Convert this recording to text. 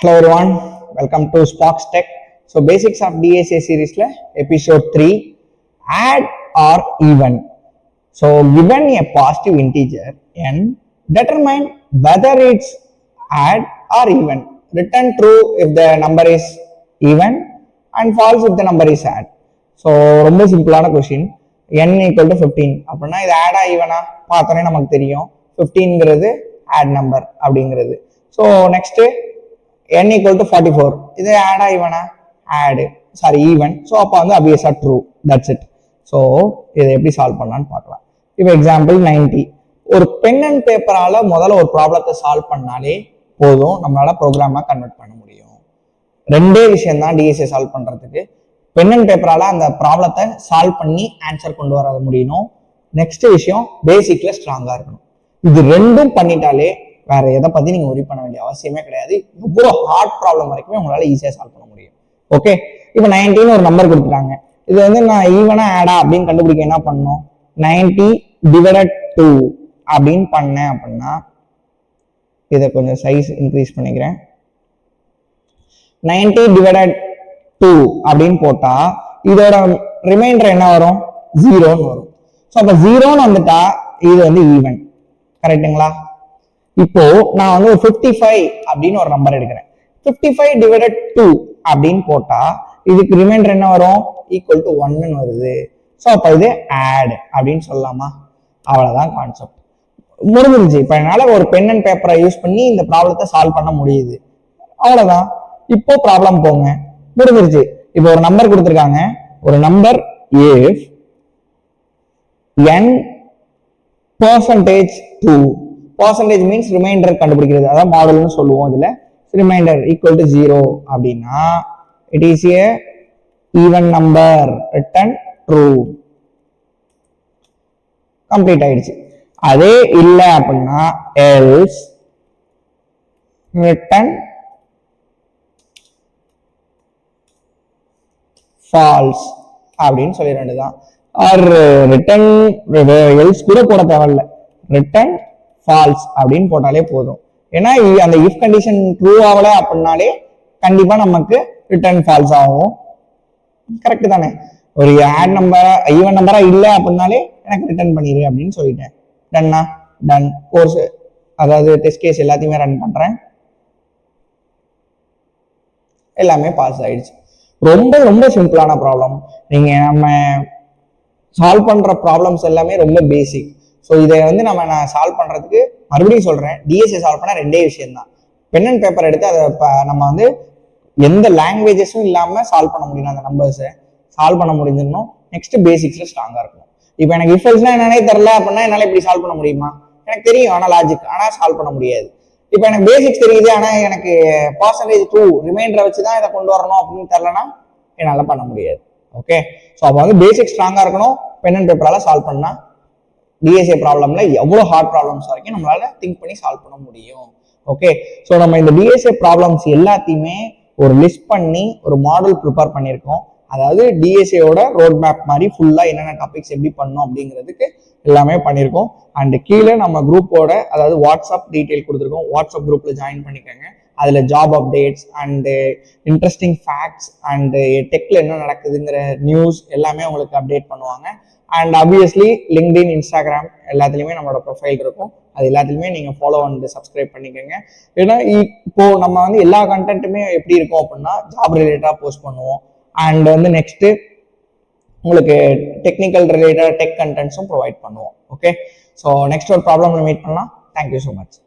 Hello everyone, welcome to Sparks Tech. So basics of DSA series episode 3, add or even. So given a positive integer n, determine whether it's add or even. Return true if the number is even and false if the number is add. So ரொம்ப சிம்பிளான question. n equal to 15 அப்படின்னா இது add ஆ even ஆ பார்த்தோன்னே நமக்கு தெரியும் 15ங்கிறது add number அப்படிங்கிறது. So next n equal to 44 இது add ஆ even ஆ add sorry even. So அப்போ வந்து obvious true, that's it. So இதை எப்படி சால்வ் பண்ணலான்னு பார்க்கலாம். இப்போ எக்ஸாம்பிள் 90, ஒரு பென் அண்ட் பேப்பரால முதல்ல ஒரு ப்ராப்ளத்தை சால்வ் பண்ணாலே போதும், நம்மளால ப்ரோக்ராமாக கன்வெர்ட் பண்ண முடியும். ரெண்டே விஷயம் தான் டிஎஸ்ஏ சால்வ் பண்றதுக்கு. பென் அண்ட் பேப்பரால அந்த ப்ராப்ளத்தை சால்வ் பண்ணி ஆன்சர் கொண்டு வர முடியணும். நெக்ஸ்ட் விஷயம் பேசிக்ல ஸ்ட்ராங்கா இருக்கணும். இது ரெண்டும் பண்ணிட்டாலே வேற எதை பத்தி நீங்க ஒரி பண்ண வேண்டிய அவசியமே கிடையாது. எவ்வளோ ஹார்ட் ப்ராப்ளம் வரைக்குமே உங்களால ஈஸியா சால்வ் பண்ண முடியும். ஓகே, இப்போ 19 ஒரு நம்பர் கொடுத்துட்டாங்க. இது வந்து நான் ஈவனா ஆடா அப்படின்னு கண்டுபிடிக்க என்ன பண்ணணும், 90 டிவைடட் 2 அப்படின்னு பண்ணேன் அப்படின்னா, இதை கொஞ்சம் சைஸ் இன்க்ரீஸ் பண்ணிக்கிறேன். 90 டிவைடட் 2 அப்படின்னு போட்டா இதோட ரிமைண்டர் என்ன வரும், 0ன்னு வரும். ஸோ அப்போ 0ன்னு வந்துட்டா இது வந்து ஈவன், கரெக்டுங்களா? இப்போ நான் வந்து ஒரு 55 அப்படின்னு ஒரு நம்பர் எடுக்கிறேன். 55 டிவைடட் 2 அப்படின்னு போட்டா இதுக்கு ரிமைண்டர் என்ன வரும், ஈக்குவல் டு 1ன்னு வருது. ஸோ அப்போ இது ஆட் அப்படின்னு சொல்லலாமா? அவ்வளோதான் கான்செப்ட், முடிஞ்சிருச்சு. இப்போ என்னால் ஒரு பென் அண்ட் பேப்பரை யூஸ் பண்ணி இந்த ப்ராப்ளத்தை சால்வ் பண்ண முடியுது, அவ்வளோதான். இப்போ ப்ராப்ளம் போங்க, முடிஞ்சிருச்சு. இப்போ ஒரு நம்பர் கொடுத்துருக்காங்க, ஒரு number if n percentage 2, percentage means remainder கண்டுபிடிக்கிறது, அதான் மாடல்னு சொல்லுவோம். இதுல ரிமைண்டர் ஈக்குவல் டு 0 அப்படின்னா it is a even number, return true, complete ஆயிடுச்சு. அதே இல்லை அப்படின்னா எல்ஸ் ரிட்டன் ஃபால்ஸ் அப்படின்னு சொல்லிட வேண்டியதுதான். ஆர் ரிட்டன் எல்ஸ் கூட போட தேவையில்ல, ரிட்டன் ஃபால்ஸ் அப்படின்னு போட்டாலே போதும். ஏன்னா அந்த இஃப் கண்டிஷன் ட்ரூ ஆகல அப்படின்னாலே கண்டிப்பா நமக்கு ரிட்டர்ன் ஃபால்ஸ் ஆகும். கரெக்ட் தானே? ஒரு ஆட் நம்பரா ஈவன் நம்பரா இல்லை அப்படின்னாலே எனக்கு ரிட்டர்ன் பண்ணிடு அப்படின்னு சொல்லிட்டேன். டன்னா டன். கோர்ஸ் அதாவது டெஸ்ட் கேஸ் எல்லாத்தையுமே ரன் பண்றேன், எல்லாமே பாஸ் ஆயிடுச்சு. ரொம்ப ரொம்ப சிம்பிளான ப்ராப்ளம். நீங்க நம்ம சால்வ் பண்ற ப்ராப்ளம்ஸ் எல்லாமே ரொம்ப பேசிக். ஸோ இதை வந்து நான் சால்வ் பண்றதுக்கு மறுபடியும் சொல்றேன், டிஎஸ்ஏ சால்வ் பண்ண ரெண்டே விஷயம் தான். பென் அண்ட் பேப்பர் எடுத்து அதை நம்ம வந்து எந்த லாங்குவேஜஸும் இல்லாம சால்வ் பண்ண முடியும். அந்த நம்பர்ஸை சால்வ் பண்ண முடிஞ்சிடணும். நெக்ஸ்ட் பேசிக்ஸ்ல ஸ்ட்ராங்கா இருக்கணும். இப்போ எனக்கு இஃப் எல்ஸ்னா என்னன்னே தெரியல அப்படின்னா என்னால இப்படி சால்வ் பண்ண முடியுமா? எனக்கு தெரியும், ஆனா லாஜிக், ஆனா சால்வ் பண்ண முடியாது. இப்போ எனக்கு பேசிக்ஸ் தெரியுது, ஆனா எனக்கு பர்சன்டேஜ் 2 ரிமைண்டரை வச்சுதான் இதை கொண்டு வரணும் அப்படின்னு தெரியலன்னா என்னால பண்ண முடியாது. ஓகே, ஸோ அப்போ வந்து பேசிக் ஸ்ட்ராங்கா இருக்கணும். பென் அண்ட் பேப்பரால சால்வ் பண்ணா டிஎஸ்ஏ ப்ராப்ளம்ல எவ்வளோ ஹார்ட் ப்ராப்ளம்ஸ் வரைக்கும் நம்மளால திங்க் பண்ணி சால்வ் பண்ண முடியும். ஓகே, ஸோ நம்ம இந்த டிஎஸ்ஏ ப்ராப்ளம்ஸ் எல்லாத்தையுமே ஒரு லிஸ்ட் பண்ணி ஒரு மாடல் ப்ரிப்பேர் பண்ணியிருக்கோம். அதாவது டிஎஸ்ஏயோட ரோட் மேப் மாதிரி ஃபுல்லா என்னென்ன டாபிக்ஸ் எப்படி பண்ணணும் அப்படிங்கிறதுக்கு எல்லாமே பண்ணியிருக்கோம். அண்ட் கீழே நம்ம குரூப்போட அதாவது வாட்ஸ்அப் டீட்டெயில் கொடுத்துருக்கோம். வாட்ஸ்அப் குரூப்ல ஜாயின் பண்ணிக்கோங்க. அதுல job updates and interesting facts and டெக்ல என்ன நடக்குதுங்கிற நியூஸ் எல்லாமே உங்களுக்கு அப்டேட் பண்ணுவாங்க. அண்ட் ஆப்வியஸ்லி லிங்க்டின், இன்ஸ்டாகிராம் எல்லாத்துலேயுமே நம்மளோட ப்ரொஃபைல் இருக்கும். அது எல்லாத்துலேயுமே நீங்கள் ஃபாலோ அண்ட் சப்ஸ்கிரைப் பண்ணிக்கோங்க. ஏன்னா இப்போ நம்ம வந்து எல்லா கண்டென்ட்டுமே எப்படி இருக்கும் அப்படின்னா ஜாப் ரிலேட்டடாக போஸ்ட் பண்ணுவோம். அண்ட் வந்து நெக்ஸ்ட் உங்களுக்கு டெக்னிக்கல் ரிலேட்டட் டெக் கண்டென்ட்ஸும் ப்ரொவைட் பண்ணுவோம். ஓகே, ஸோ நெக்ஸ்ட் ஒரு ப்ராப்ளம் மீட் பண்ணலாம். Thank you so much.